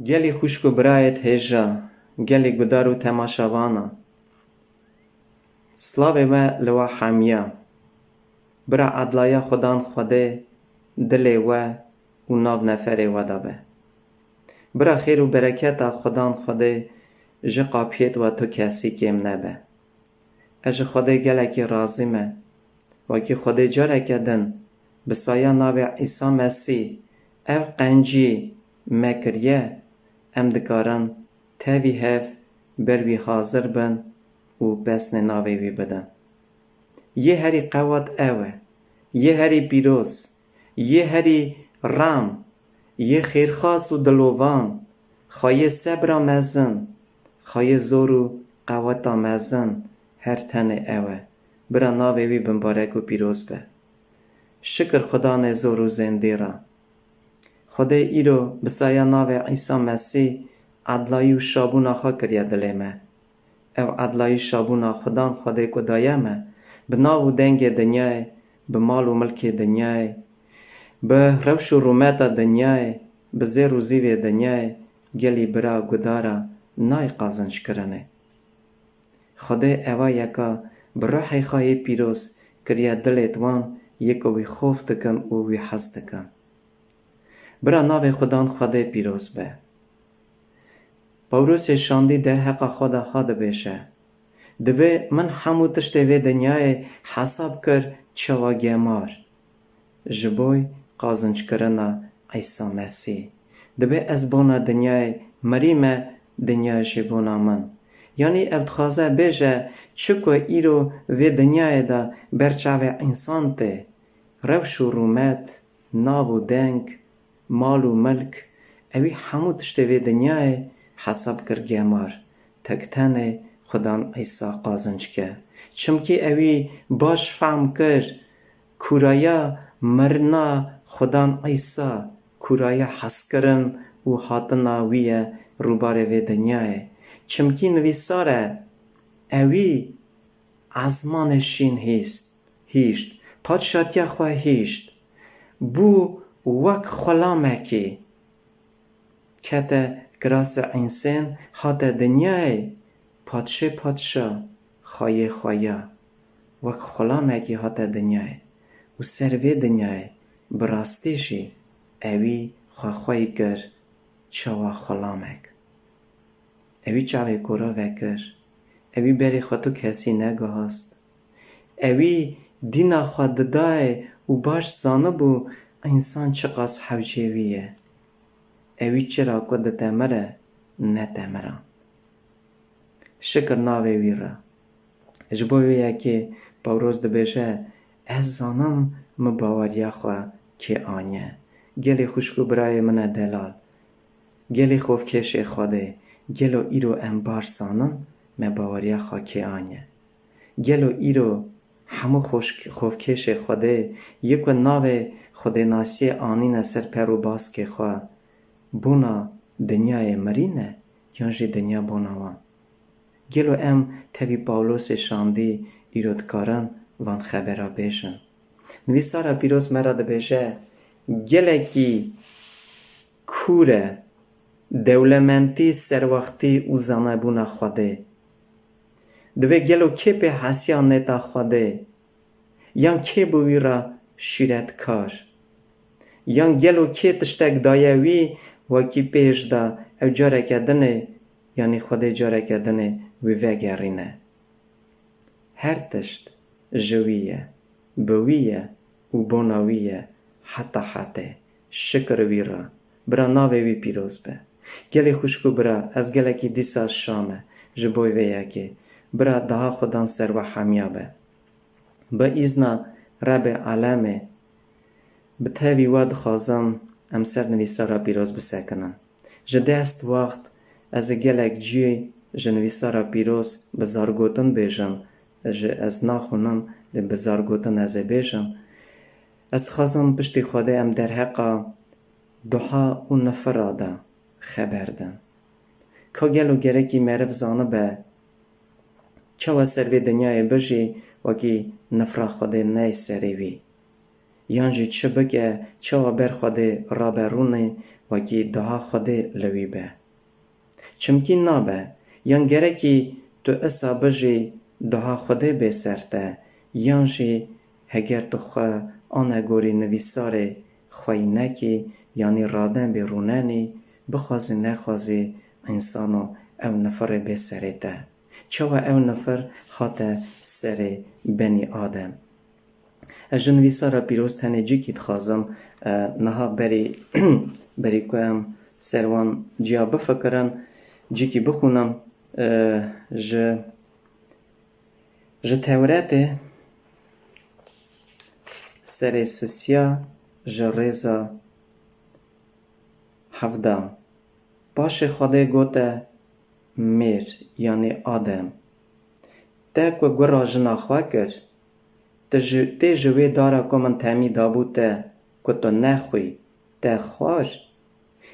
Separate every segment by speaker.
Speaker 1: گلی خوشک و برایت هیجا گلی گدار و تماشاوانا سلاوی ما لوا حامیا برا عدلایا خدان خوده دلی و ناو نفری و دابه برا خیر و برکت خدان خوده جه قاپیت و تو کسی کم نبه اجه خوده گلکی رازی مه وکی خوده جاره کدن بسایا ناو عیسی مسیح او قنجی مکریه ام دکارن تاوی هف بروی حاضر بن و بسن ناوی وی بدن یه هری قوات اوه یه هری پیروز یه هری رام یه خیرخواست و دلوان خواهی صبر مزن خواهی زور و قوات مزن هر تن اوه برا ناوی وی بمبارک و پیروز به شکر خدا نزور و زنده را خدا ایرو بسایا ناو عیسی مسیح عدلایی و شابونا خواه کریا دلی ما او عدلایی شابونا خدان خدا کدایا ما به ناو و دنگ دنیای به مال و ملک دنیای به روش و رومت دنیای به زیر و زیو دنیای گلی برا گدارا نای قازنش کرنه خدا اوا یکا بروحی خواهی پیروز کریا دلیت وان یکو وی خوف دکن و وی حس دکن برا ناو خدان خدا پیروز به پوروس شاندی در حق خدا هاده بشه دوی من همو تشت وی دنیای حساب کر چوا گمار جبوی قازنج کرنا عیسی مسیح دوی از بونا دنیای مریمه دنیای جبونا من یعنی ابتخازه بیجه چکو ایرو وی دنیای دا برچاوه انسان ته روش و رومت ناو و دنگ مال و ملک اوی همو تشت وی دنیای حساب کر گمار تکتنه خدان عیسی قازنج که چمکی اوی باش فهم کر کورایا مرنا خدان عیسی کورایا حس کرن و حاتنا ویه روباره وی دنیای چمکی نویساره اوی ازمان شین هیشت پادشاتیا خواه هیشت بو وک خلامکی کته گراس انسان هات دنیای پادشا خوایا وک خلامکی هات دنیای و سروی دنیای براستیشی اوی خواهی کر چوا خلامک اوی چاوی کورا وکر اوی بری خودتو کسی نگه هست اوی دینا خود دای و باش زانه بو انسان چقاس حوجیویه اوی چرا کد تمره نه تمره شکر ناوی ویره جبویه که پاوروز دبیشه از زانم مباوریا خواه که آنیه گلی خوشکو برای من دلال گلی خوف کش خوده گلو ایرو انبار سانم مباوریا خواه که آنیه گلو ایرو همو خوف کش خوده یکو ناوی خوده ناسی آنین سر پر و باز که خواه بونا دنیای مرینه یانجی دنیا بوناوان گلو ام تبی پاولوس شاندی ایرودکارن وان خبره بیشن نویسارا پیروز مرا ده بیشه گلکی کوره دولمنتی سروختی و زنه بونا خوده دوی گلو که به حسیان نتا خوده یان که بوی را شیرت کار یان گلو که تشتک دایوی وکی پیش دا او جاره کدنه یعنی خود جاره کدنه وی وگرینه هر تشت جویه بویه و بوناویه حتی شکر وی را برا ناوی وی پیروز به گلی خوشکو برا از گله کی دیسا شامه جبوی ویا که برا daha خودان سر و حمیا به با ایزنا رب علامه به تاوی واد خوازم امسر نویسارا پیروز بسکنن جده است وقت از گلک جی جنویسارا پیروز بزارگوتن بیجم از ناخونم بزارگوتن از بیجم از خوازم پشتی خوده ام در حقا دعا و نفرادا خبردن که گلو گرکی معرف زانه به چوا سروی دنیای بجی وکی نفرا خوده نای سریوی یان جی چه بکه چوا بر خوده رابرونه وکی daha خوده لوی به چمکی نابه یان گرکی تو اسا بجی daha خوده بسرته یان جی هگر تو خواه آنه گوری نویساره خواهی نکی یعنی رادن به روننی بخوازی نخوازی انسانو او نفر بسرته چوا او نفر خاطر سر بنی آدم از نویساره پیروز تنه جی کت خوازم نها بری کوام سروان جیا بفکرن جی کی بخونم ج تورات سر سسیا ج رزا هفده باش خدا گوته میر یعنی آدم تا که گورا جنا خواه کرد تی جوی داره که من تامی دابوته که تو نخوی تا خواش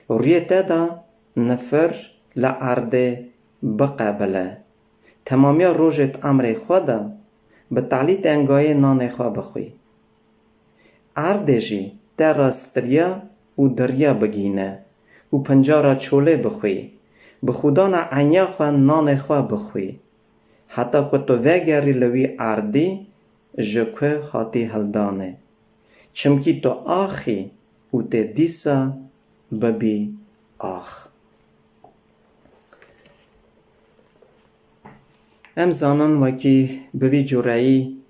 Speaker 1: روی تا دا نفر لعرده بقبله تمامی روژت امر خدا به تعلیت انگای نان خواه بخوی عرده جی تا راستریا و دریا بگینه و پنجارا چوله بخوی به خدا نا عنیا خواه نان خواه بخوی حتی که تو وگری لوی عردی جکه حاتی هلدانه چمکی تو آخی و تی دیسا ببی آخ ام زانن وکی بوی جورایی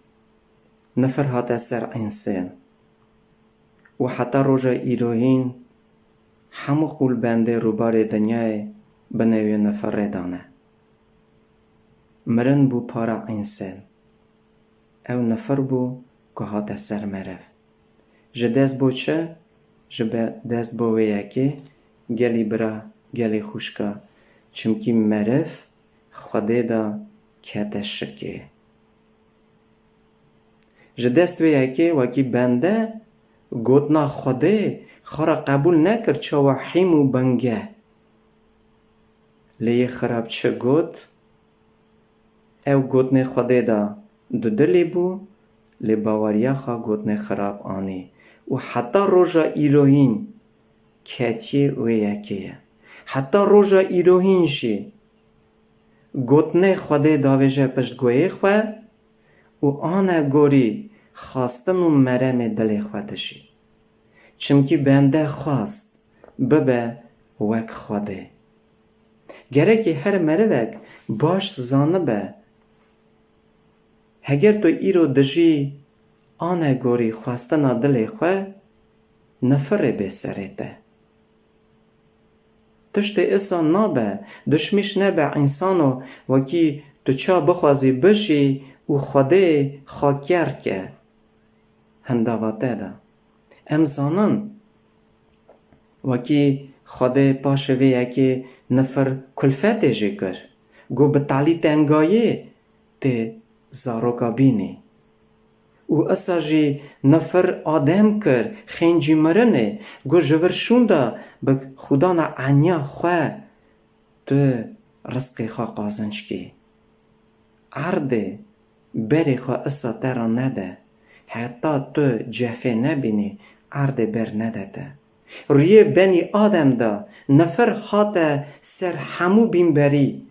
Speaker 1: نفر هاته سر انسان و حتی روژا ایروهین همو خول بنده روبار دنیای بنوی نفر دانه مرن بو پارا انسان او نفر بو که هاته سر مرف جه دست بو چه؟ جه دست بو ویکی گلی برا گلی خوشکا چمکی مرف خوده دا کته شکه جه دست ویکی وکی بنده گوتنا خوده خورا قبول نکرد چه وحیم و بنگه لیه خراب چه گوت او گوتنه خوده دا دو دلی بو لی باوریا خواه گوتنه خراب آنی و حتی روژا ایروهین کتی و یکیه حتی روژا ایروهین شی گوتنه خوده داویجه پشت گویه خواه و آنه گوری خواستن و مرم دل خواه شی چمکی بنده خواست ببه وک خوده گره که هر مروک باش زانه به هگر تو ایرو دجی آنه گوری خواستن دل خواه نفر بسرته تشت ایسا نابه دشمیش نبه انسانو وکی تو چا بخوازی بشی و خوده خاکر که هندواته ده امزانن وکی خوده پاشوی یکی نفر کلفت جی کر گو به تعلی تنگایه تی زاروکا بینی و اسا جی نفر آدم کر خینجی مرنه گو جورشونده به خدا نا عنیا خواه تو رزق خواه قازنش کی عرده بری خواه اسا ترا نده حتی تو جفه نبینی عرده بر ندده روی بنی آدم دا نفر هاته سر همو بین بری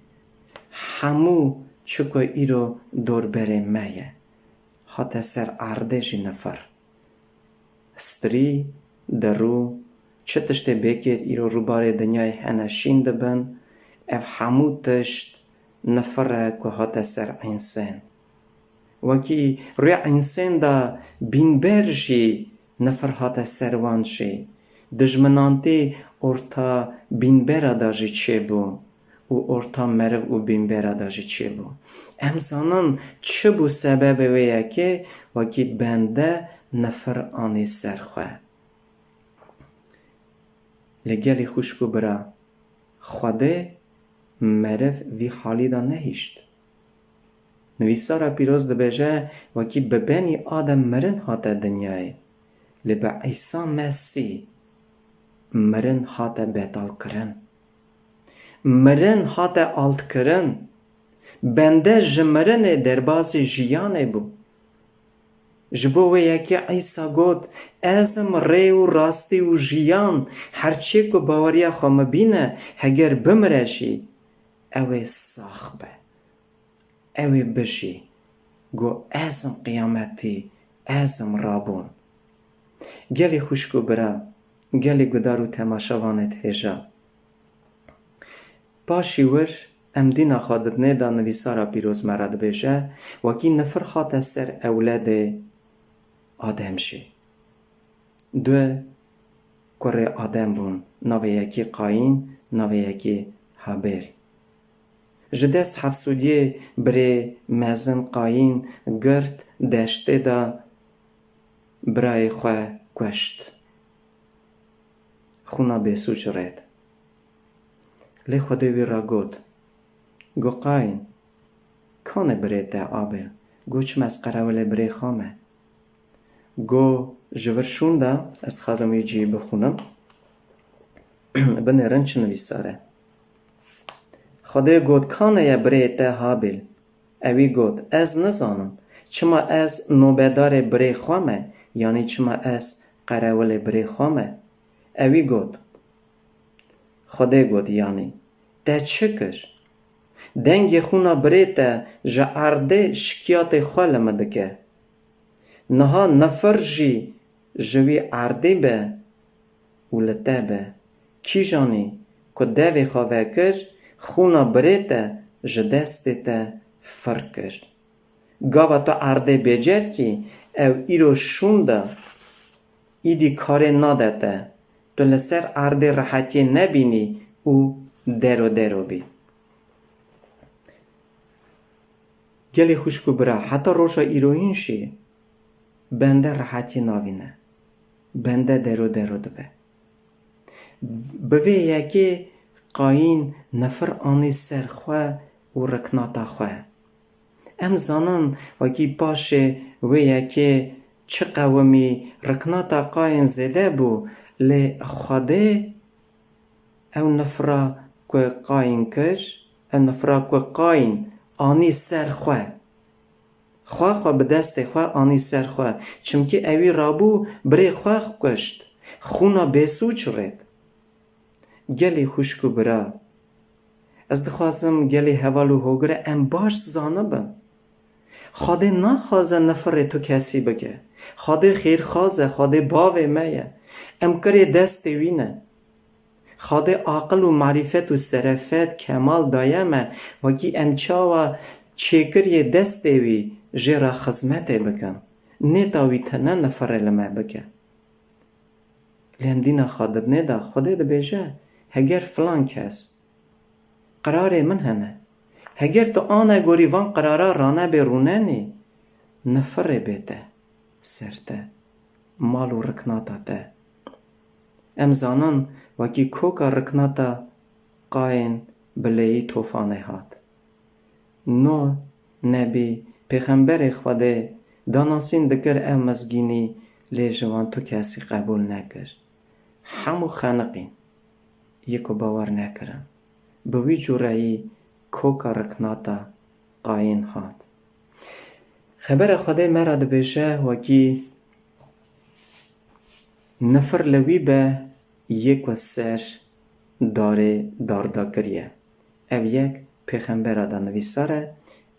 Speaker 1: همو چکو ایرو دور بره مایه هاته سر عرده جی نفر ستری درو چه تشت بکر ایرو روباره دنیای هنه شین دبن اف همو تشت نفره که هاته سر انسان وکی روی انسان دا بین برشی نفر هاته سروان شی دجمنانتی ارتا بین برا داجی چه بو و ارتا مرو و بین برا داجی چه بو امزانان چه بو سبب ویه که وکی بنده نفر آنی سرخواه لگلی خوشکو برا خوده مرف وی حالی دا نهیشت نویسارا پیروز دبیجه وکی ببینی آدم مرن هاته دنیای لبا عیسا مسیح مرن هاته بیتال کرن مرن هاته آلت کرن بنده جمرن دربازی جیانه بو جبو و یکی عیسی گوت ازم ری و راستی و جیان هرچی که باوریا خوام بینه هگر بمرشی اوه ساخ به اوه بشی گو ازم قیامتی ازم رابون گلی خوشکو برا گلی گدارو تماشاوانت هجا پاشی ور ام دینا خادت نیدا نویسارا پیروز مرد بشه وکی نفر خاطر سر اولاد آدم شی دو کره آدم بون نوه یکی قاین نوه یکی هابیل جدست حفصودیه بره مزن قاین گرد دشته دا برای خواه کشت خونا بسوچ رید لی خوده وی را گود گو قاین کانه بره تا آبل گو چم از قراول بره خامه گو جورشونده از خازم یجی بخونم بنه رنچ نویساره خوده گود کانه یا بره تا هابل اوی گود از نزانم چما از نوبدار بره خامه یعنی چما از قراول بره خامه اوی گود خوده گود یعنی ده چکر دنگ خونا بره تا جا عرده شکیات خوال مدکه نها نفر جی جوی عرده به ولته به کی جانی که دوی خواه کر خونا بره تا جدست تا فر کر گاوا تو عرده بجر کی او ایرو شونده ایدی کاره نادته تو لسر عرده راحتی نبینی او درو بی گلی خوشکو برا حتی روشا ایروین شی بنده راحتی ناوینه بنده درو دبه بوی یکی قاین نفر آنی سرخواه و رکناتا خواه ام زانن وکی پاشه و یکی چه قومی رکناتا قاین زده بو لی خوده او نفرا که قاین کش او نفرا که قاین آنی سرخواه خواه به دست خواه آنی سر خواه چمکی اوی رابو بری خواه کشت خونا بسوچ رید گلی خوشکو برا از دخوازم گلی هوالو هوگره ام باش زانه بم خواده نخوازه نفر تو کسی بگه خواده خیر خوازه خواده باوه میه ام کری دست وینه خواده عقل و معرفت و صرفت کمال دایمه وکی ام چاوا چیکری دست وی جرا خزمت بکن نیتاوی تنه نفر لما بکن لیم دینا خادت نیدا خوده ده بیجه هگر فلان کس قرار من هنه هگر تو آنه گوری وان قرارا رانه بیرونه نی نفر بیته سرته مال و رکناتا ته امزانان وکی کوکا رکناتا قاین بلهی توفانه هات نو نبی پیغمبر خواده داناسین دکر ام مزگینی لی جوان تو کسی قبول نکر همو خانقین یکو باور نکرن بوی جورایی کوکا رکناتا قاین هات خبر خواده مرد بشه وکی نفر لوی به یک و سر داره داردا کریه او یک پیغمبر دا نویساره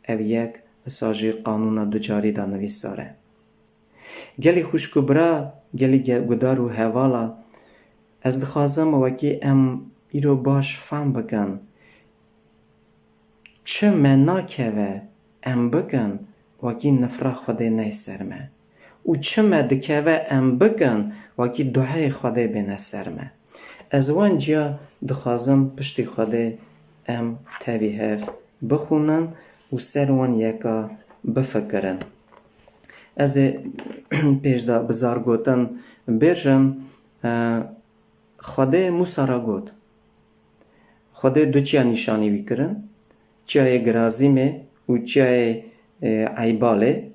Speaker 1: او یک ساجی قانون دوجاری دا نویساره گلی خوشکو برا گلی گدار و حوالا از دخوازم وکی ام ایرو باش فهم بکن چه منا که ام بکن وکی نفره خوده نی سرمه و چه مدکه ام بکن وکی دعای خوده بینه سرمه از وان جا دخوازم پشتی خوده ام تاویهف بخونن و سر وان یکا بفکرن از پیش دا بزار گوتن برجم خوده موسا را گوت خوده دو چیا نشانی ویکرن چیای گرازیمه و چیای عیباله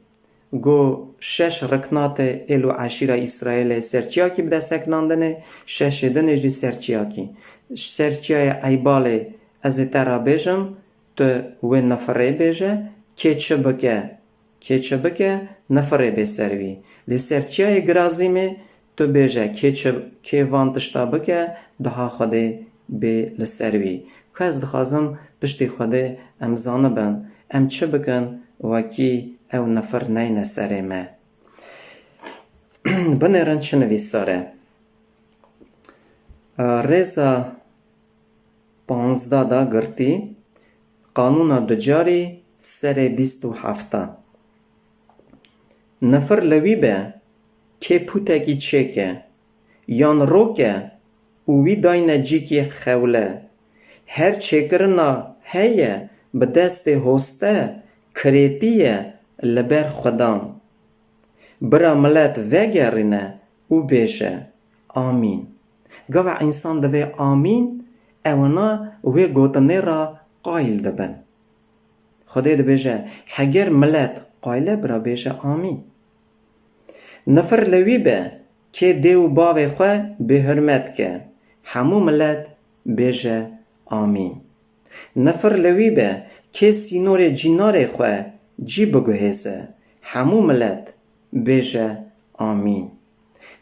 Speaker 1: گو 6 رکنات الو عشیره اسرائیل سرچیاکی بده سکناندنه 6 دنجی سرچیاکی سرچیای عیباله از ترا بیجم تو و نفره بیجه که چه بکه که چه بکه نفره به سروی لسر چیای گرازی می تو بیجه که وان تشتا بکه دها خوده به لسروی که از دخوازم پشتی خوده ام زانه بن ام چه بکن وکی او نفر نین سره ما بنرن چه نویساره ریزا 15 دا گرتی قانون دجاری سر 27 نفر لوی به که پوتکی چکه یان روکه اوی داینه جیکی خوله هر چکرنا هیه به دست هسته کریتیه لبر خدان برا ملت وگرینه او بیشه آمین گوه انسان دوی آمین اونا وی گوتنه را قایل دبن خدای ده بیشه هگر ملت قایله برا بیشه آمین نفر لوی به که دیو باوی خواه به حرمت که همو ملت بیشه آمین نفر لوی به که سینور جینار خواه جی بگوهیسه همو ملت بیشه آمین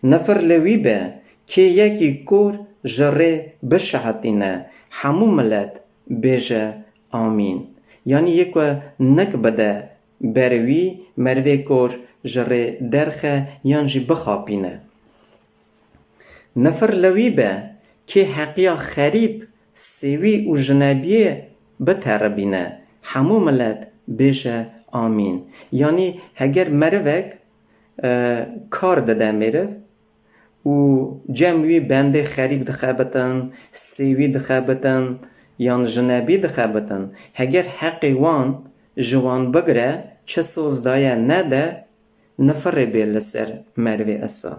Speaker 1: نفر لوی به که یکی کور جره بشهتینه همو ملت بیشه آمین یعنی یکو نک بده بروی مروی کور جره درخه یعنی بخاپینه نفر لوی به که حقیا خریب سیوی و جنبیه بتربینه همو ملت بیشه آمین یعنی اگر مروک کار داده مرو و جمعی بنده خریب دخابتن سیوی دخابتن یان جنبی دخابتن اگر حقی وان جوان بگره چه سوزدایا نده نفر به لسر مروی اسا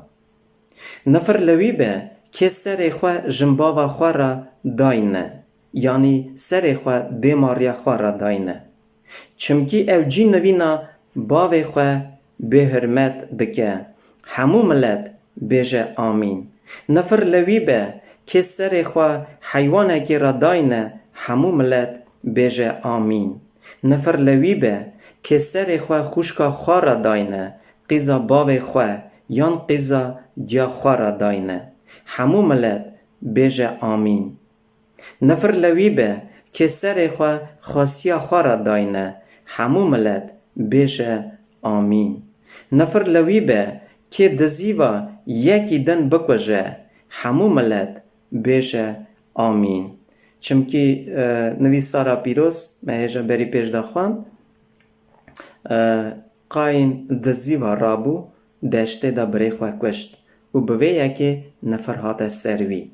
Speaker 1: نفر لوی به که سر خواه جنباوا خواه را داینه یعنی سر خواه دیماریا خواه را داینه چمکی او جی نوینا باوی خواه به حرمت بکه همو ملت بیجه آمین نفر لوی به که سر خواه حیوانه که را داینه همو ملت بیجه آمین نفر لوی به که سر خواه خوشکا خواه را داینه قیزا باوی خواه یان قیزا دیا خواه را داینه همو ملت بیجه آمین نفر لوی به که سر خواه خاصیا خواه را داینه همو ملت بیجه آمین نفر لوی به که دزیوا یکی دن بکوژه همو ملت بیجه آمین چمکی نویسارا پیروز مهیجا بری پیش داخوان قاین دزیوا رابو دشته دا بری خواه کشت و بوی یکی نفر هات سروی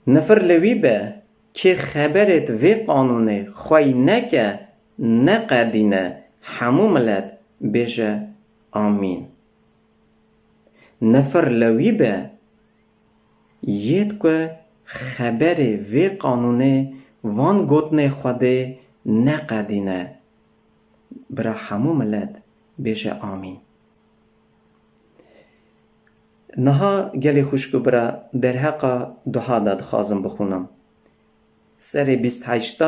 Speaker 1: نفر لوی به که خبرت وی قانونه خواهی نکه نقدینه همو ملت بیجه آمین نفر لوی به یید که خبر وی قانونه وان گوتنه خوده نقدینه برا همو ملت بیجه آمین نها گلی خوشکو برا در حقا دوها داد خوازم بخونم سر 28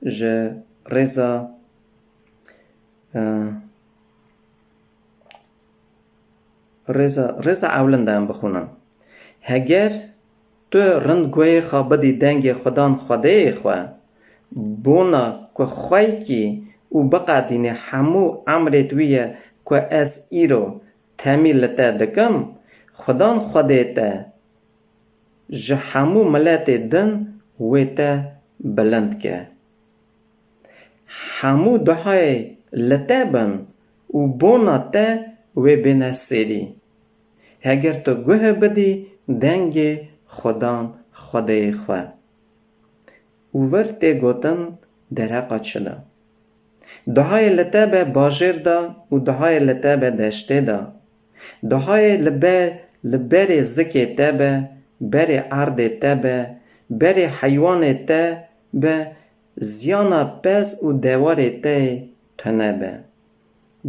Speaker 1: جه رزا اولندم بخونم هگر تو رندگوی خوابدی دنگ خودان خوده خواه بونا که خواهی که او بقادین همو عمرت ویه که از ایرو تمیل تا دکم خودان خوده تا جه همو ملت دن وی تا بلند که همو دهای لطبن و بونا تا وی بنا سری اگر تو گوه بدی دنگ خودان خوده خواه و ورد گوتن درقا چلا دهای لطب باجر دا و دهای لطب دشته دا دهای لبر زکی تبه بر عرد تبه بر حیوان تبه زیانا پس و دوار تی تنبه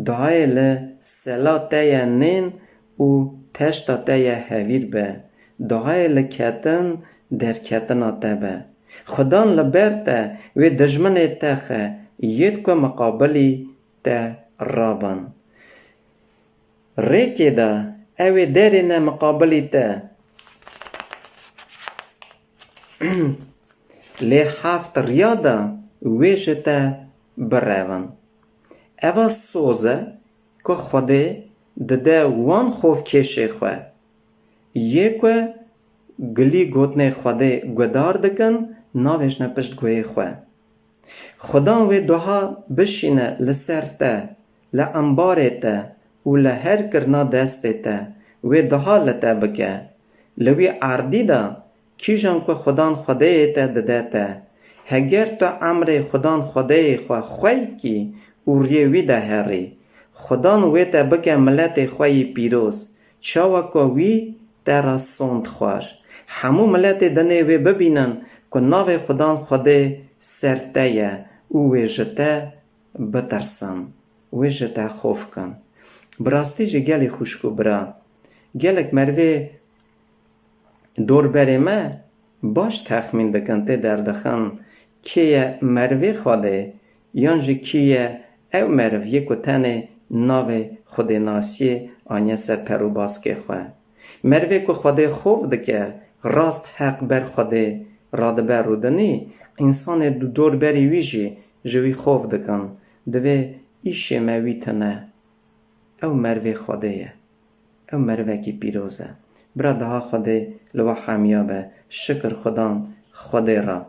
Speaker 1: دهای لسلا تی نین و تشتا تی هویر به دهای لکتن در کتنا تبه خدان لبرته و دجمن تخه یید که مقابلی تا رابن. ریکی دا اوی درین مقابلی تا لی هفت ریادا ویجتا برون. اوا سوزه که خوده دده وان خوف کشه خواه. یکو گلی گوتنه خوده گدار دکن ناویش نپشت گوی خواه. خدا وی دوها بشینه لسر تا لانباره تا و لهر کرنا دسته تا وی دوها لتا بکه. لوی عردی دا کیجان که خدان خوده تا دده تا هگر تو عمر خدان خوده خواه خواه کی و ریوی ده هری خدان وی تا بکه ملت خواه پیروز چاوه که وی تا را سوند خوار همو ملت دنه وی ببینن که ناو خدان خوده سرته و وی جتا بترسن وی جتا خوف کن. براستی جه گلی خوشکو برا گلک مروی دور بره ما باش تخمین دکن ته دردخن کیه مروی خوده یانجه کیه او مروی که تنه ناو خود ناسی آنیا سر پرو باز که خواه. مروی که خوده خوف دکه راست حق بر خوده راده بر رودنی انسان دور بری ویجی جوی خوف دکن دوی ایشه موی تنه او مروی خوده او مروی کی پیروزه. برا دها خوده لوا حمیابه شکر خدان خوده را.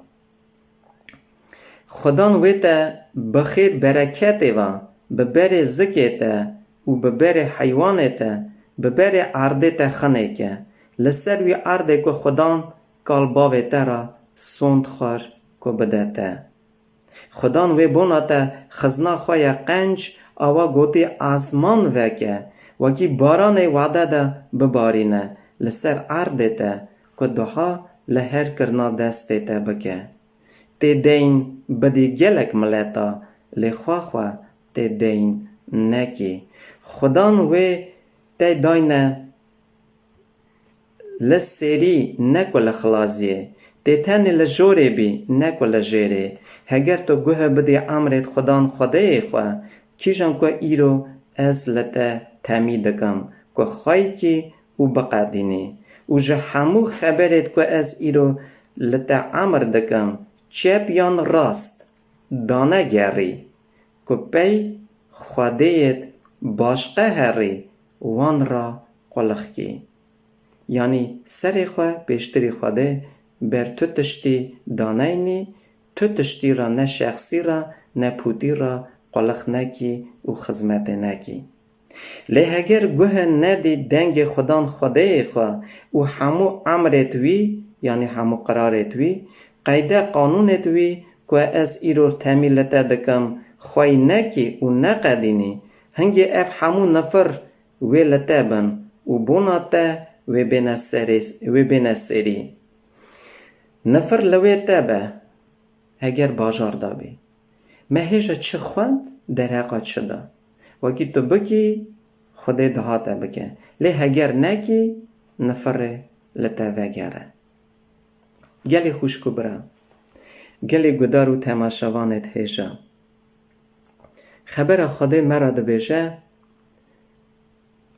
Speaker 1: خدان ویتا بخیر برکته و ببر زکیتا و ببر حیوانتا ببر عردتا خنه که لسر وی عرده که خدان کالباوه تا را سوند خار که بدتا. خدان وی بوناتا خزنا خواه قنج آوا گوتی آزمان وکه وکی باران وعده دا ببارینه لسر عرده تا که دوها لهر کرنا دسته تا بکه. تی دین بدی گلک ملتا لی خواه تی دین نکی. خدان وی تی داینه لسری نکو لخلازیه تی تنی لجوره بی نکو لجیره. هگر تو گوه بدی عمرت خدان خوده خواه کیجان که ایرو از لتا تمی دکم که خواهی که او بقدینه و جه همو خبرت که از ایرو لتا عمر دکم چپ یان راست دانه گری که پی خودهت باشقه هری وان را قلق کی. یعنی سر خواه پیشتری خوده بر تو تشتی دانه نی تو تشتی را نه شخصی را نه پوتی را قلق نکی و خزمت نکی. لی اگر گوه ندی دنگ خدان خوده خواه و همو عمرت وی یعنی همو قرارت وی قیده قانونت وی که از ایرور تمیلتا دکم خواهی نکی و نقدینی هنگی اف همو نفر وی لطبن و بوناتا وی بینسری نفر لوی تبه اگر باجار دابی مهیجه چه خوند در حقات شده وکی تو بکی خود دهاته بکه لی اگر نکی نفر لطه وگره. گلی خوشکو برا گلی گدارو تماشاوانت هیجه خبر خود مرا دبیجه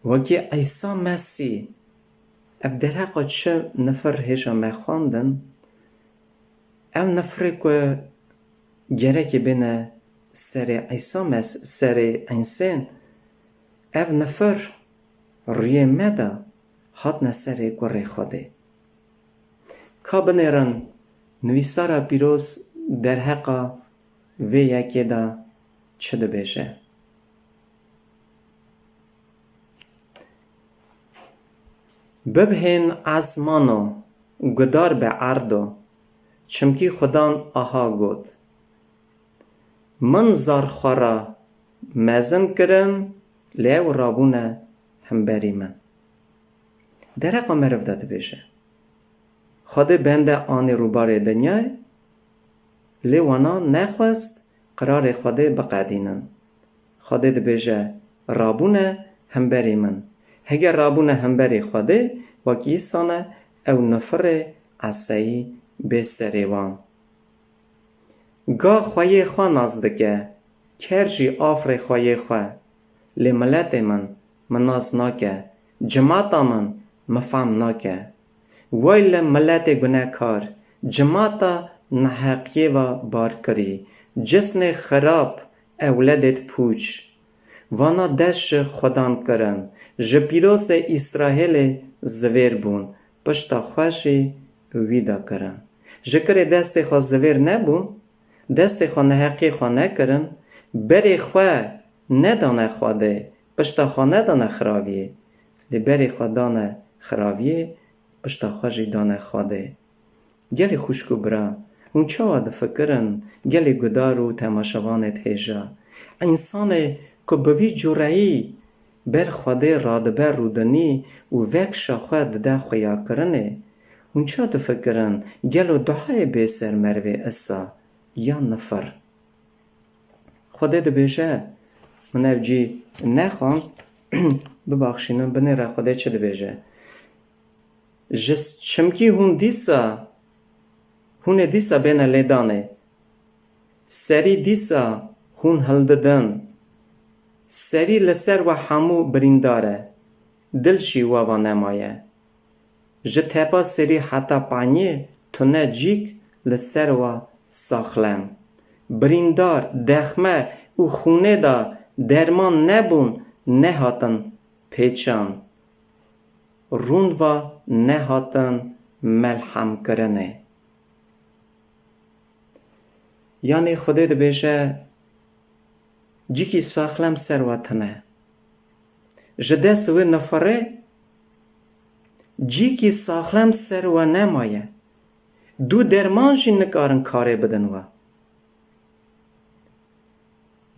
Speaker 1: وکی عیسی مسیح اب در حقا چه نفر هیجه مخواندن او نفره که گرکی بینه سر عیسی مسیح سر انسان او نفر روی مده هات نسر گره خوده که بنیرن نویسارا پیروز در حقا وی یکی دا چه ده بیشه ببهین ازمانو گدار به عردو چمکی خدان آها گود من زار خورا مزن کرن لیو رابونه هم بری من در حقا مرف داده بیشه خود بنده آن روبار دنیای لیوانا نخواست قرار خود بقدینن خود ده بیشه رابونه هم بری من هگر رابونه هم بری خود وکی سانه او نفر عصایی به سریوان گا خواه خواه ناز دکه کر جی آفر خواه خواه لی ملت من ناز ناکه جماعتا من مفهم ناکه ویل ملت گناه کار جماعتا نحقیه و بار کری جسن خراب اولادت پوچ وانا دش خودان کرن جپیروس اسرائیل زویر بون پشتا خوشی ویدا کرن جکر دست خوا زویر نبون دست خوا نحقی خوا نکرن بری خوا ندانه خواده پشتا خوا ندانه خراویه لی بری خوا دانه خراویه پشتا خوشی دانه خواده گلی خوشکو برا اون چاوا دفکرن گلی گدار و تماشاوانت هیجا انسان که بوی جورایی بر خواده رادبر رودنی و وکشا خود ده خویا کرنه اون چا دفکرن گلو دعای بیسر مروی اسا یا نفر خواده دبیجه من اوجی نخوان ببخشینم بنیره خواده چه دبیجه جس چمکی هون دیسا بین لیدانه سری دیسا هون هلددن سری لسر و همو برینداره دلشی واوا نمایه جه تپا سری حتا پانیه تو نه جیک لسر و ساخلم بریندار دخمه او خونه دا درمان نبون نهاتن پیچان روند و نهاتن ملحم کرنه یعنی خدا ده بیشه جیکی ساخلم سرواتنه جده سوی نفره جیکی ساخلم سروا نمایه دو درمان جی نکارن کاره بدن و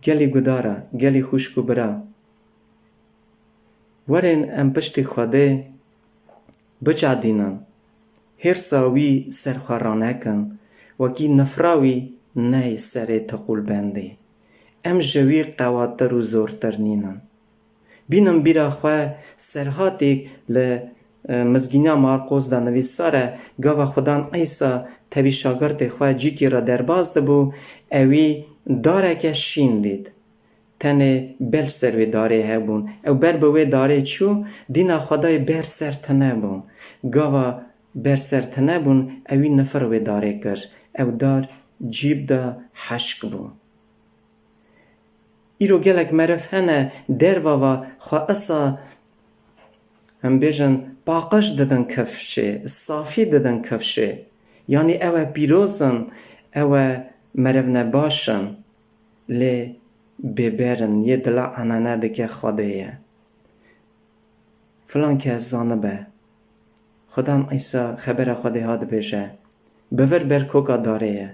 Speaker 1: گلی گدارا گلی خوشکو برا ورین ام پشتی خوده بچا دینن هر ساوی سرخورانه کن وکی نفراوی نه سر تقول بنده ام جوی قواتر و زورتر نینن بینم بیرا خواه سرهاتی مزگینا مارقوز دا نویساره گاوا خودان ایسا تاوی شاگرد خواه جیکی را درباز دبو اوی داره که شین دید تنه بر سر وی داره هبون او بر بوی داره چو دینا خدای بر سر تنه بون گاوا بر سر تنه بون اوی نفر وی داره کر او دار جیب دا حشک بون ایرو گلک مرف هنه دروا خواه اصا هم بیجن باقش ددن کفشه صافی ددن کفشه یعنی اوه پیروزن اوه مرف نباشن لی ببرن یه دلا انانه دکه خوده یه فلان که از زانه به خودان ایسا خبر خوده ها ده بیشه بور بر کوکا داره یه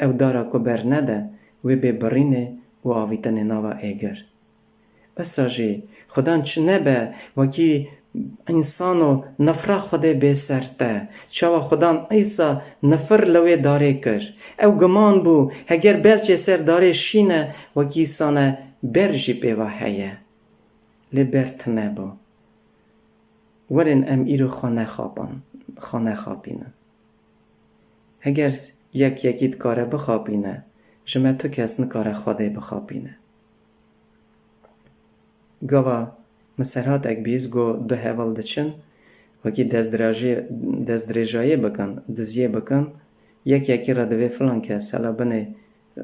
Speaker 1: او دارا کو بر نده و ببرینه و آویتن ناوا ایگر بساجی خودان چه نبه وکی انسانو نفره خوده بسرته چاوا خودان ایسا نفر لوی داره کر او گمان بو اگر بلچه سر داره شینه وکی سانه برجی پیوه هیه لی برت نبو ورن ام ایرو خانه خوابینه اگر یکیت کاره بخوابینه جمع تو کس نکاره خوده بخوابینه گاوا مسرات اک بیز گو دو هول دچن وکی دست درجایه بکن دزیه بکن یکی را دوی فلان کس هلا بنه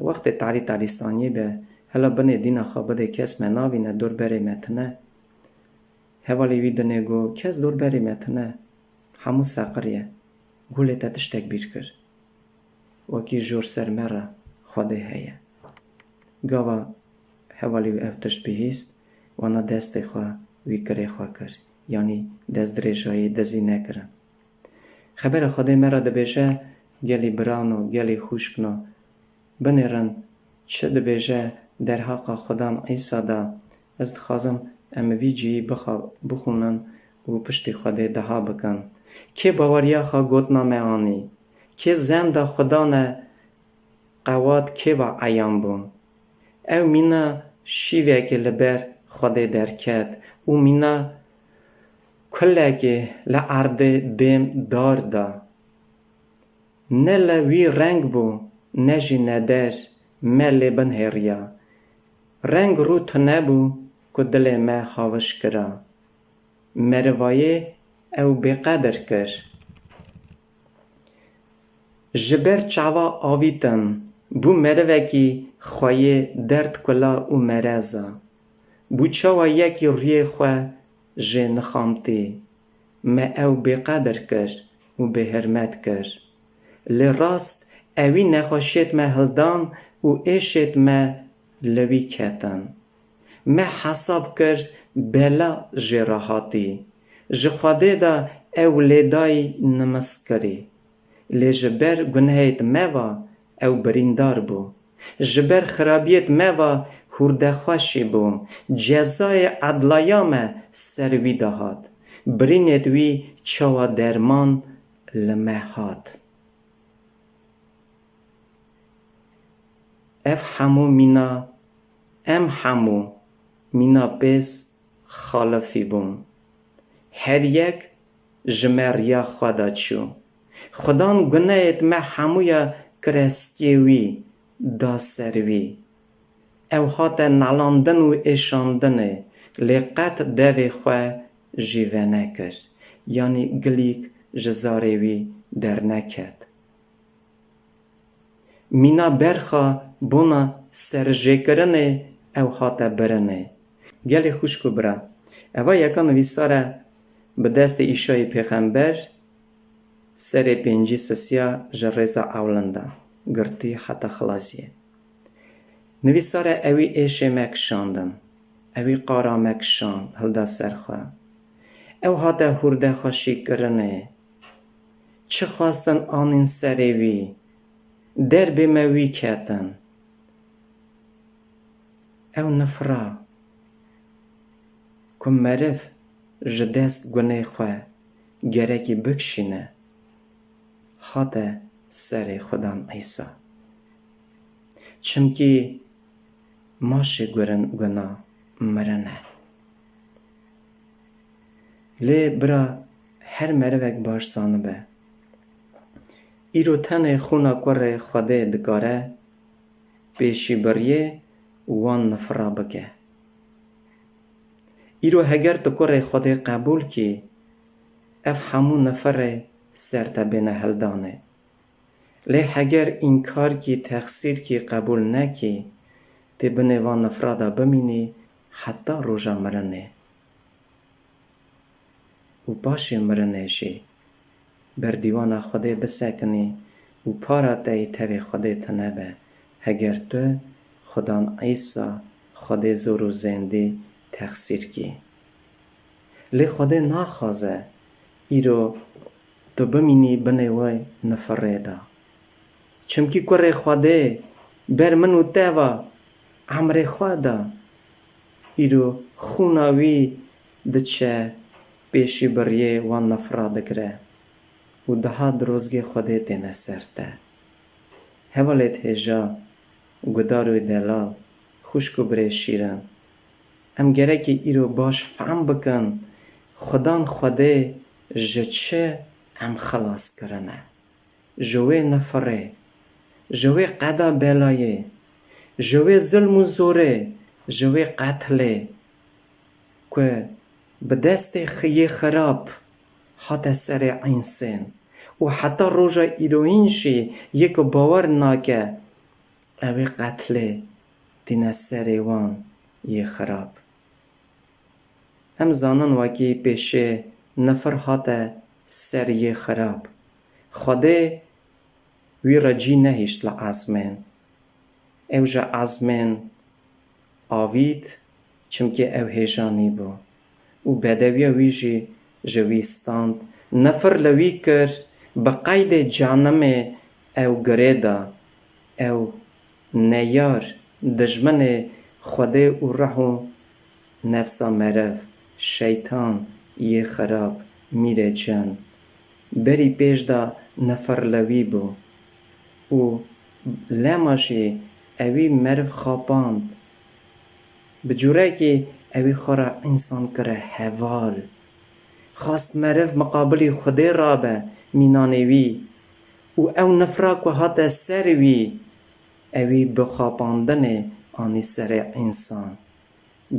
Speaker 1: وقت تعلی ثانیه به هلا بنه دینا خوابده کس مناوینه دور بری متنه هوالی ویدنه گو کس دور بری متنه همو ساقریه گوله تشتک بیر کر وکی جور سر مره خوده هیه گاوا هوالی و افتش بهیست وانا دست خواه وی کره خواه کر یعنی دست درجایی دزی نکرن خبر خوده مرا دبیشه گلی برانو گلی خوشکنو بنیرن چه دبیشه در حق خودان ایسا دا از دخوازم ام وی جی بخونن و پشتی خوده دها بکن که باوریا خواه گوتنا میانی که زن دا خودان قواد که با عیان بون او مینا شیوه که لبر خوده درکت او مینا کله که لعرد دیم دار دا نه لوی رنگ بو نجی ندر مل بن هریا رنگ رو تو نبو که دل ما هاوش کرا مروایه او بقدر کر جبر چاوا آویتن بو مروکی خواه درد کلا و مرزا بو چاوا یکی ریه خواه جه نخامتی ما او بقدر کر و به حرمت کر لراست اوی نخوشید ما هلدان و ایشید ما لوی کتن ما حساب کرد بلا جراحاتی جخواده دا او لیدای نمسکری لی جبر گناهیت موا او بریندار بو جبر خرابیت موا هرده خوشی بو جزای عدلایام سروی دهات برینت وی چوا درمان لمهات اف همو مینا ام همو مینا پیس خالفی بون هر یک جمریا خدا چو خدان گناهت ما همویا کرستیوی دا سروی او هات نلاندن و اشاندن لقت دوی خواه جیوه نکر یعنی گلیک جزاروی در نکد مینا برخا بونا سرجه کرنه او هات برنه گلی خوش کو برا اوه یکا نویساره به دست ایشای پیغمبر سر پینجی سسیا جرزا اولنده گرتی حتی خلاصیه نویساره اوی ایشه مکشاندن اوی قارا مکشان هلدا سرخواه او هاته هرده خوشی کرنه چه خواستن آنین سروی در به موی کتن او نفرا که مرف جدست گناه خواه گرکی بکشینه هاته سر خدان ایسا چمکی ماشه گناه مرنه لی برا هر مروک بارسانه به ایرو تن خونا کور خوده دکاره پیشی بریه وان نفرا بکه ایرو هگر تو کور خوده قبول کی اف همو نفر سرتا بینه هلدانه لی هگر این کار کی تقصیر کی قبول نکی تی بینه وان نفرا دا بمینی حتی روژا مرنه و باشی مرنه شی بر دیوان خوده بسکنی و پارا تایی تاوی خوده تنبه هگر تو خدان عیسا خوده زور و زنده تقصیر کی لی خوده ناخوازه ایرو تو بمینی بنه وی نفره دا چمکی کره خوده بر منو تاوا عمر خوده ایرو خوناوی دچه پیشی بریه وان نفره دکره و ده دروزگی خوده تینه سرته هوالت هجا گداروی دلال خوشکو بره شیرن ام گرکی ایرو باش فهم بکن خدان خوده جچه ام خلاص کرنه جوه نفره جوه قدا بلایه جوه ظلم و زوره جوه قتله که به دست خیه خراب حتی سر انسان و حتی روژا ایروینشی یک باور ناکه اوی قتله تینه سر وان یه خراب هم زانن وکی پیشه نفر حتی سر یه خراب خوده وی را جی نهیشت لعزمین او جا عزمین آوید چمکه او هیجانی بو و بدوی ویجی جویستاند نفر لوی کرد بقید جانم او گریدا او نیار دجمن خوده و رحو نفسا مرف شیطان یه خراب میره جن بری پیش دا نفر لوی بو و لماشی اوی مرف خواباند بجوره که اوی خورا انسان کره حوال خواست مرف مقابلی خوده رابه مینانوی و او نفرا که هاته سروی اوی بخاپاندن آنی سر انسان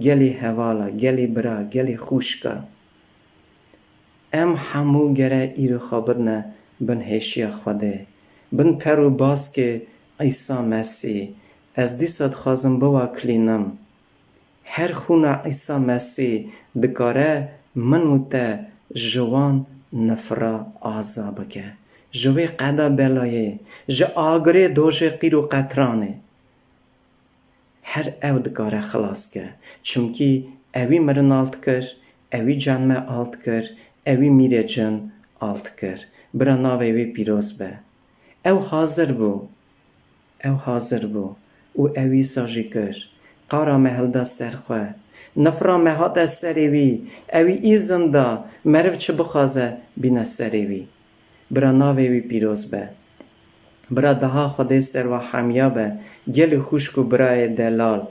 Speaker 1: گلی هوالا گلی برا گلی خوشکا ام همو گره ایرو خابرنه بن هشیا خوده بن پرو باز که عیسی مسیح از دیست خوازم بوا کلینم هر خونه عیسی مسیح دکاره منو تا جوان نفرا آزا بکه جوی قدا بلایه جا آگره دوژه قیرو قطرانه هر او دکاره خلاص که چونکی اوی مرن آلت کر اوی جانمه آلت کر اوی میره جن آلت کر برا ناو اوی پیروز به او حاضر بو و اوی ساجی کر قارا مهلدا سرخواه نفرا مهادا سریوی اوی ایزن دا مرو چه بخوازه بینه سریوی برا ناو اوی پیروز به برا دها خوده سر و حمیابه گل خوشکو برای دلال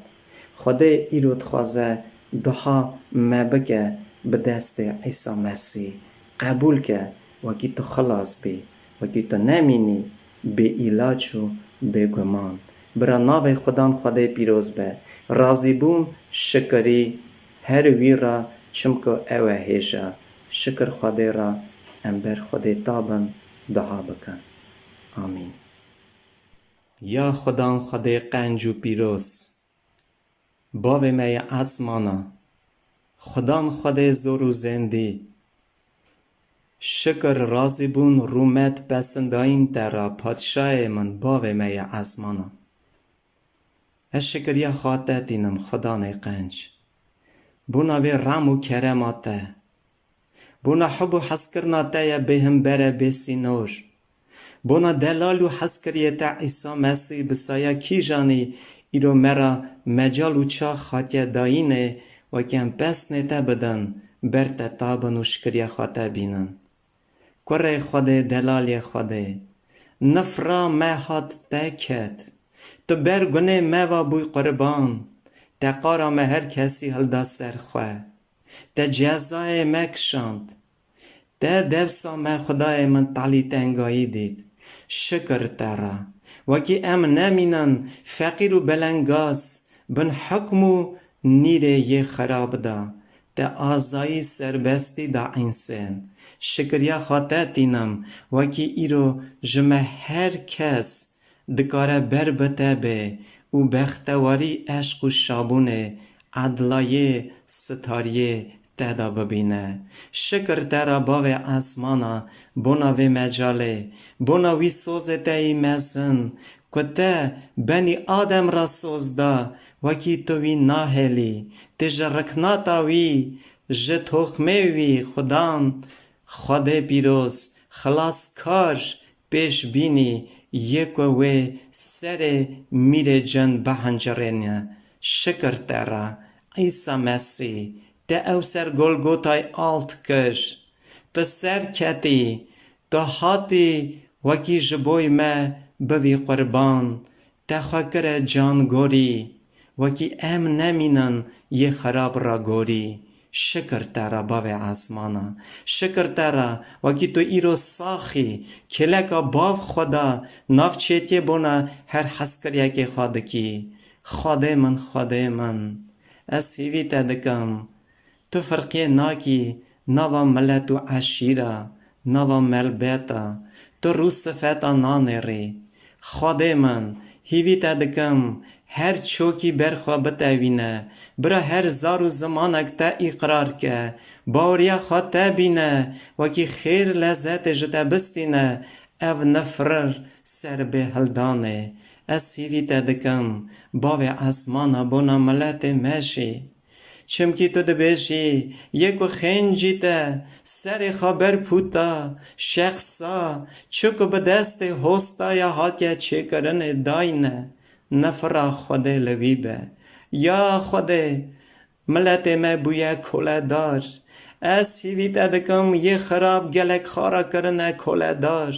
Speaker 1: خوده ایرود خوازه دها مبگه به دست عیسی مسیح قبول که وکی تو خلاص بی وکی تو نمینی به ایلاج و به گمان برا ناو خودان خوده پیروز به راضی بوم شکری هر وی را چمکو اوه هیجا شکر خوده را امبر خوده تابن دعا بکن آمین یا خدان خوده قنج و پیروز باوی می آسمانا خدان خوده زور و زندی شکر راضی بون رومت پسنداین ترا پادشاه من باوی می آسمانا شکریا خاطر دینم خدا نه قنج بونا وی رام و کرماته بونا حب و حسکرناته یا بهم بره بسی نور بونا دلال و حسکریت عیسی مسیح بسایا کی جانی ایرو مرا مجال و چا خاطر داینه و کم پس نتا بدن برتا تابن و شکریا خاطر بینن کره خوده دلالی خوده نفرا مهات تکت تو برگونه موا بوی قربان تا قارا هر کسی هلدا سرخواه تا جزای مکشاند تا دفسا ما خدای من تعلی تنگایی دید شکر ترا وکی ام نمینن فقیر و بلنگاز بن حکم و نیره یه خراب دا تا آزایی سربستی دا انسان شکریا خاطر دینم وکی ایرو جمع هر کس دکاره بر بتابه و بختواری عشق و شابونه عدلایه ستاریه تدا ببینه شکر ترا باوی آسمانا بوناوی مجاله بوناوی سوزه تایی مزن کتا بنی آدم را سوزدا وکی توی ناهلی تج رکناتاوی جه تخمه وی خدان خود پیروز خلاص کار پیش بینی یک و سر میره جن بهنجرینه شکر ترا عیسی مسیح تا او سر گلگوتای آلت کش تا سر کتی تا هاتی وکی جبوی ما بوی قربان تا خاکر جان گوری وکی ام نمینن یه خراب را گوری شکر ترا باوی آسمانا شکر ترا وکی تو ایرو ساخی کلکا باو خدا ناف چیتی بونا هر حسکریا که خودکی خوده من از هیوی تدکم تو فرقی ناکی نوا ملت و عشیره نوا ملبتا تو رو صفتا نانری خوده من هیوی تدکم هر چوکی برخوا بتاوینه برا هر زار و زمانک تا اقرار که باوریا خواه تا بینه وکی خیر لذت جتا بستینه او نفرر سر به هلدانه از هیوی تدکم باوی آسمانا بونا ملت مشی چمکی تو دبیشی یکو خنجی تا سر خبر پوتا شخصا چکو به دست هستا یا هاتیا چه کرن داینه نفرا خوده لویبه یا خوده ملت ما بویا کوله دار از هیوی تدکم یه خراب گلک خارا کرنه کوله دار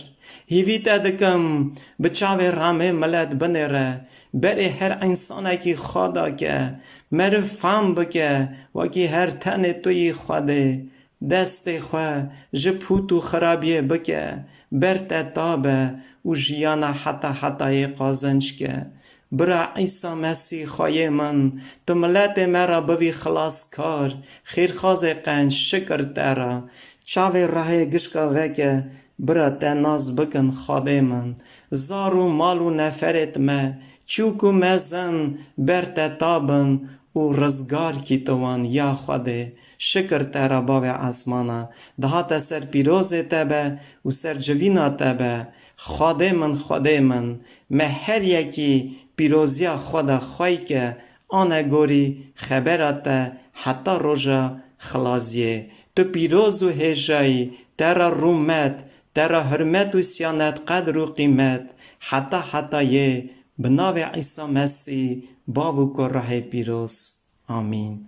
Speaker 1: هیوی تدکم بچاوه رامه ملت بنره بره هر انسانه کی خدا که مر فهم بکه وکی هر تن توی خوده دست خواه جپوتو خرابیه بکه برت تابه و جیانا حتی قازنش که برا عیسی مسیح خواهی من تو ملت مرا بوی خلاص کار خیرخواز قنج شکر ترا چاوی راه گشکا وکه برا تناز بکن خواهی من زارو مالو نفرت ما چوکو مزن برت تابن و رزگار کی توان یا خواده شکر ترا باوی آسمانا دهات سر پیروز تبه و سر جوینا تبه خواده من هر یکی پیروزیا خدا خواهی که آنه گوری خبرت حتی روژا خلاصیه تو پیروز و هجایی ترا رومت ترا حرمت و سیانت قدر و قیمت حتی یه بناو عیسی مسیح باو که راه پیروز آمین